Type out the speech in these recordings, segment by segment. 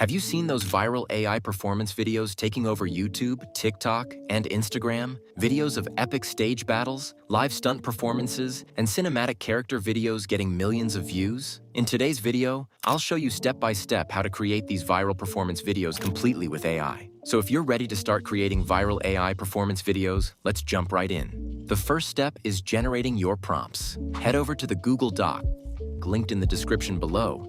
Have you seen those viral AI performance videos taking over YouTube, TikTok, and Instagram? Videos of epic stage battles, live stunt performances, and cinematic character videos getting millions of views? In today's video, I'll show you step-by-step how to create these viral performance videos completely with AI. So if you're ready to start creating viral AI performance videos, let's jump right in. The first step is generating your prompts. Head over to the Google Doc, linked in the description below.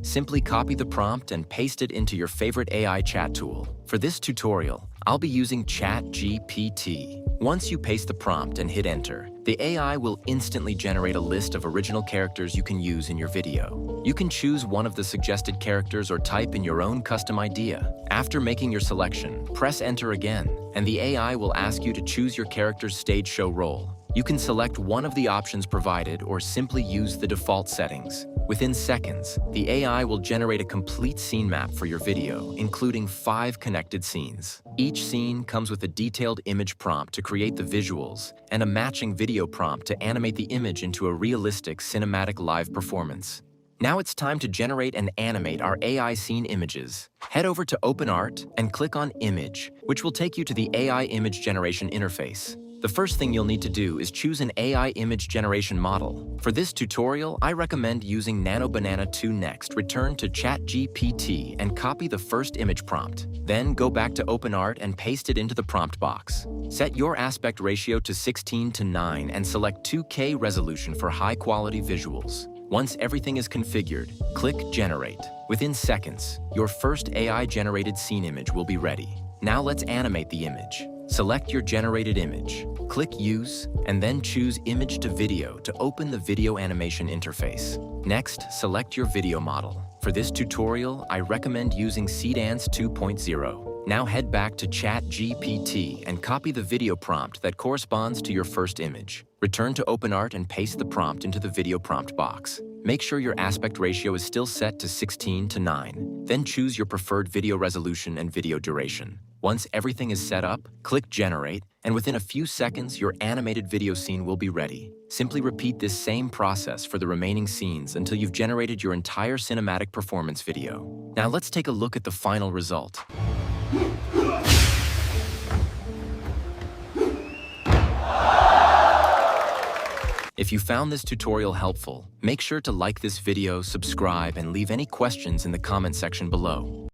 Simply copy the prompt and paste it into your favorite AI chat tool. For this tutorial, I'll be using ChatGPT. Once you paste the prompt and hit enter, the AI will instantly generate a list of original characters you can use in your video. You can choose one of the suggested characters or type in your own custom idea. After making your selection, press enter again, and the AI will ask you to choose your character's stage show role. You can select one of the options provided or simply use the default settings. Within seconds, the AI will generate a complete scene map for your video, including 5 connected scenes. Each scene comes with a detailed image prompt to create the visuals and a matching video prompt to animate the image into a realistic cinematic live performance. Now it's time to generate and animate our AI scene images. Head over to OpenArt and click on Image, which will take you to the AI image generation interface. The first thing you'll need to do is choose an AI image generation model. For this tutorial, I recommend using NanoBanana 2 Next. Return to ChatGPT and copy the first image prompt. Then go back to OpenArt and paste it into the prompt box. Set your aspect ratio to 16:9 and select 2K resolution for high-quality visuals. Once everything is configured, click Generate. Within seconds, your first AI-generated scene image will be ready. Now let's animate the image. Select your generated image, click Use, and then choose Image to Video to open the video animation interface. Next, select your video model. For this tutorial, I recommend using Seedance 2.0. Now head back to ChatGPT and copy the video prompt that corresponds to your first image. Return to OpenArt and paste the prompt into the video prompt box. Make sure your aspect ratio is still set to 16:9. Then choose your preferred video resolution and video duration. Once everything is set up, click Generate, and within a few seconds, your animated video scene will be ready. Simply repeat this same process for the remaining scenes until you've generated your entire cinematic performance video. Now let's take a look at the final result. If you found this tutorial helpful, make sure to like this video, subscribe, and leave any questions in the comment section below.